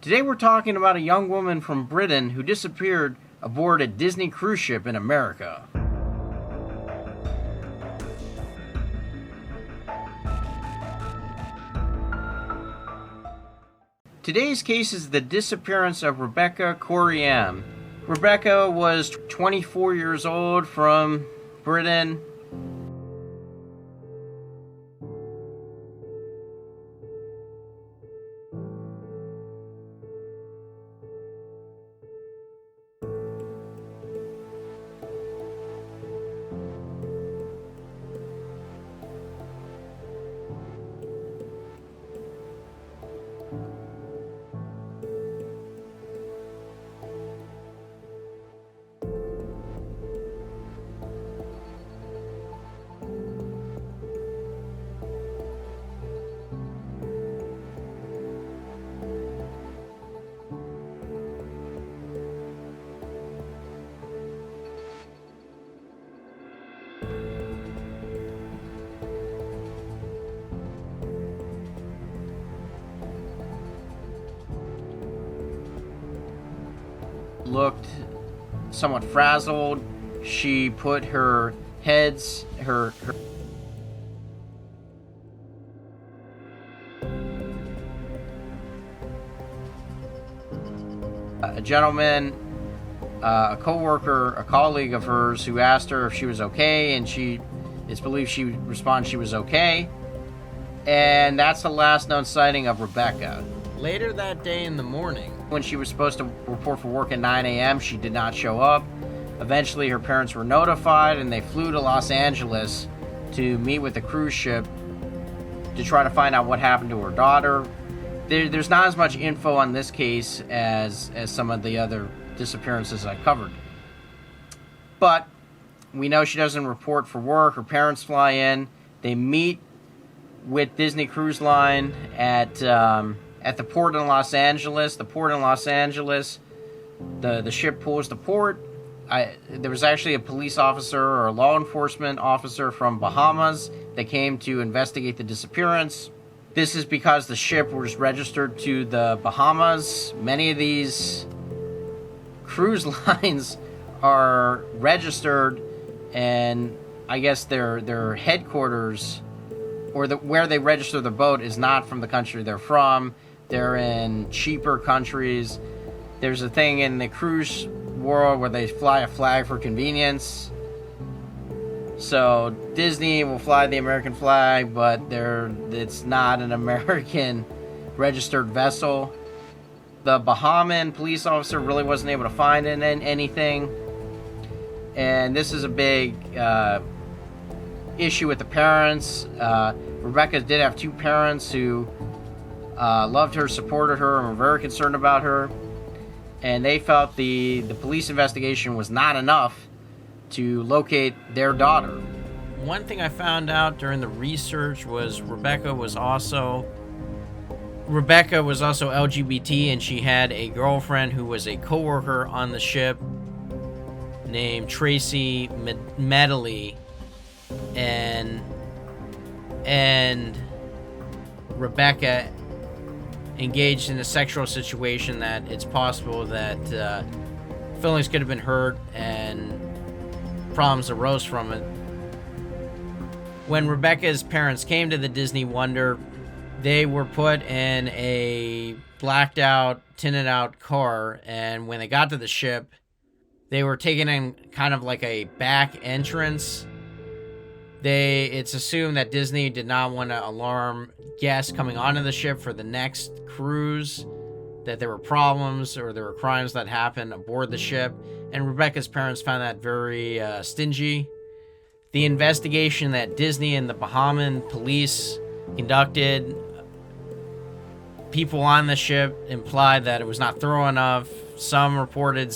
Today we're talking about a young woman from Britain who disappeared aboard a Disney cruise ship in America. Today's case is the disappearance of Rebecca Coriam. Rebecca was 24 years old from Britain. Looked somewhat frazzled. She put her heads, a gentleman, a co-worker, a colleague of hers who asked her if she was okay, and it's believed she responded she was okay. And that's the last known sighting of Rebecca. Later that day in the morning, when she was supposed to report for work at 9 a.m., she did not show up. Eventually, her parents were notified, and they flew to Los Angeles to meet with the cruise ship to try to find out what happened to her daughter. There's not as much info on this case as some of the other disappearances I covered. But we know she doesn't report for work. Her parents fly in. They meet with Disney Cruise Line at the port in Los Angeles. The port in Los Angeles, the ship pulls to port. There was actually a police officer or a law enforcement officer from Bahamas that came to investigate the disappearance. This is because the ship was registered to the Bahamas. Many of these cruise lines are registered, and I guess their headquarters or where they register the boat is not from the country they're from. They're in cheaper countries. There's a thing in the cruise world where they fly a flag for convenience. So Disney will fly the American flag, but it's not an American registered vessel. The Bahamian police officer really wasn't able to find anything. And this is a big issue with the parents. Rebecca did have two parents who loved her, supported her, and were very concerned about her. And they felt the police investigation was not enough to locate their daughter. One thing I found out during the research was Rebecca was also LGBT, and she had a girlfriend who was a co-worker on the ship named Tracy Medley, and Rebecca engaged in a sexual situation that it's possible that feelings could have been hurt and problems arose from it. When Rebecca's parents came to the Disney Wonder, they were put in a blacked out, tinted out car, and when they got to the ship, they were taken in kind of like a back entrance. It's assumed that Disney did not want to alarm guests coming onto the ship for the next cruise, that there were problems or there were crimes that happened aboard the ship, and Rebecca's parents found that very stingy. The investigation that Disney and the Bahamian police conducted, people on the ship implied that it was not thorough enough. Some reported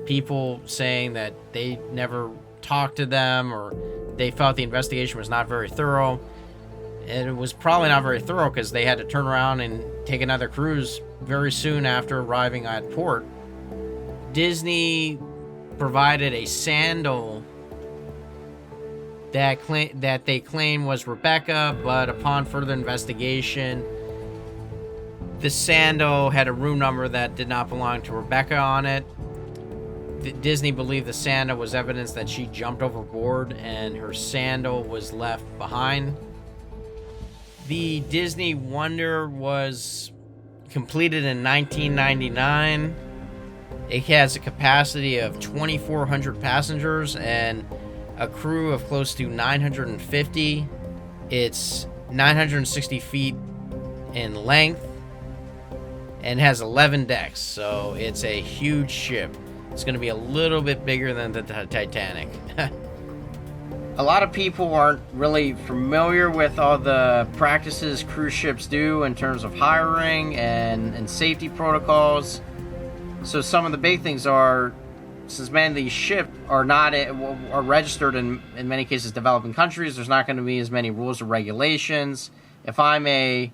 people saying that they never talked to them, or they felt the investigation was not very thorough. And it was probably not very thorough because they had to turn around and take another cruise very soon after arriving at port. Disney provided a sandal that they claim was Rebecca, but upon further investigation, The sandal had a room number that did not belong to Rebecca on it. Disney believed the sandal was evidence that she jumped overboard and her sandal was left behind. The Disney Wonder was completed in 1999. It has a capacity of 2,400 passengers and a crew of close to 950. It's 960 feet in length and has 11 decks, so it's a huge ship. It's going to be a little bit bigger than the Titanic. A lot of people aren't really familiar with all the practices cruise ships do in terms of hiring and safety protocols. So some of the big things are, since many of these ships are registered in many cases developing countries, there's not going to be as many rules or regulations. If I'm a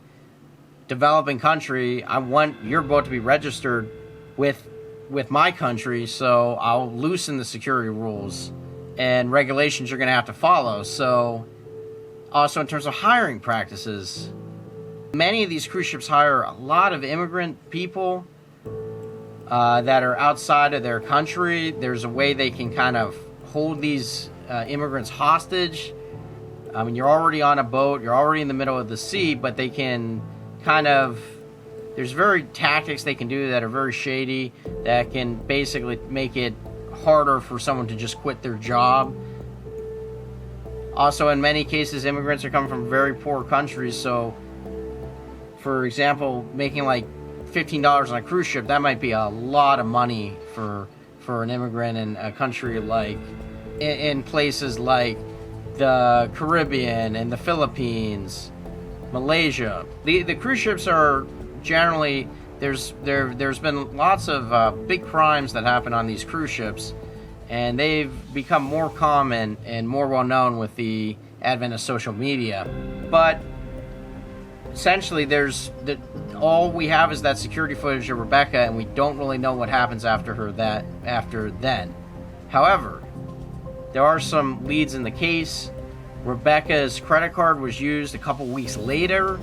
developing country, I want your boat to be registered with my country, so I'll loosen the security rules and regulations you're going to have to follow. So also in terms of hiring practices, many of these cruise ships hire a lot of immigrant people that are outside of their country. There's a way they can kind of hold these immigrants hostage. I mean, you're already on a boat, you're already in the middle of the sea, but they can kind of, there's very tactics they can do that are very shady, that can basically make it harder for someone to just quit their job. Also, in many cases, immigrants are coming from very poor countries, so for example, making like $15 on a cruise ship, that might be a lot of money for an immigrant in a country like, in places like the Caribbean and the Philippines, Malaysia. The cruise ships are generally, there's been lots of big crimes that happen on these cruise ships, and they've become more common and more well known with the advent of social media. But essentially, all we have is that security footage of Rebecca, and we don't really know what happens after then. However, there are some leads in the case. Rebecca's credit card was used a couple weeks later,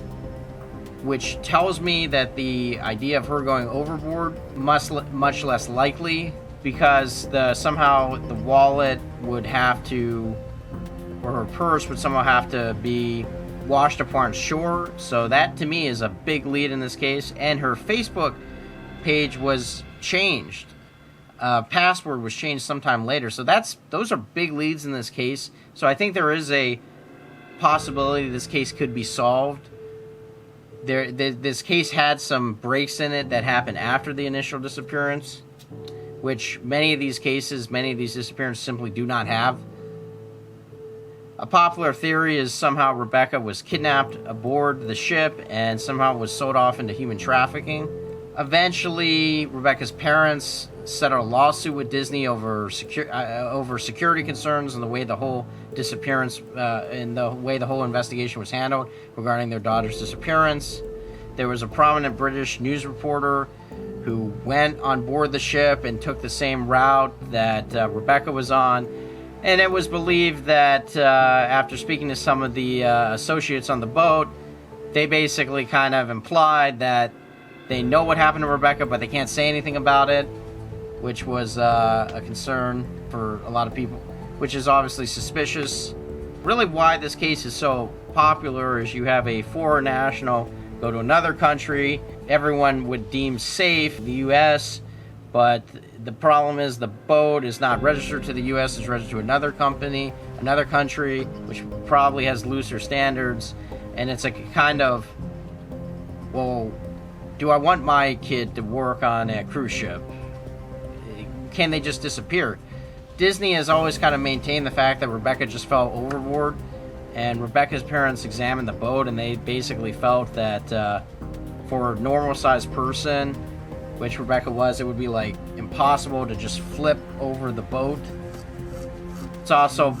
which tells me that the idea of her going overboard much less likely, because somehow the wallet would have to, or her purse would somehow have to be washed up on shore. So that to me is a big lead in this case. And her Facebook page was changed. Password was changed sometime later. So those are big leads in this case. So I think there is a possibility this case could be solved. This case had some breaks in it that happened after the initial disappearance, which many of these disappearances simply do not have. A popular theory is somehow Rebecca was kidnapped aboard the ship and somehow was sold off into human trafficking. Eventually, Rebecca's parents settled a lawsuit with Disney over security concerns and the way the whole disappearance and the way the whole investigation was handled regarding their daughter's disappearance. There was a prominent British news reporter who went on board the ship and took the same route that Rebecca was on. And it was believed that after speaking to some of the associates on the boat, they basically kind of implied that they know what happened to Rebecca, but they can't say anything about it, which was a concern for a lot of people, which is obviously suspicious. Really why this case is so popular is you have a foreign national go to another country. Everyone would deem safe the U.S., but the problem is the boat is not registered to the U.S., it's registered to another country, which probably has looser standards. And it's a kind of, well, do I want my kid to work on a cruise ship? Can they just disappear? Disney has always kind of maintained the fact that Rebecca just fell overboard, and Rebecca's parents examined the boat, and they basically felt that for a normal-sized person, which Rebecca was, it would be like impossible to just flip over the boat. It's also,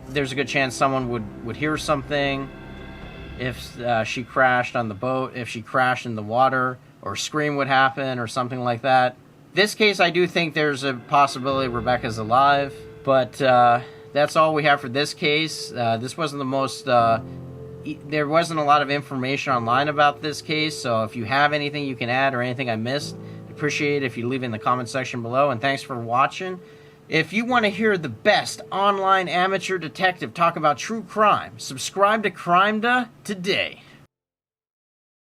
there's a good chance someone would hear something if she crashed on the boat, if she crashed in the water, or a scream would happen or something like that. This case, I do think there's a possibility Rebecca's alive, but that's all we have for this case. This wasn't the most there wasn't a lot of information online about this case, so if you have anything you can add or anything I missed, I'd appreciate it if you leave it in the comment section below, and thanks for watching. If you want to hear the best online amateur detective talk about true crime, subscribe to Crimeda today.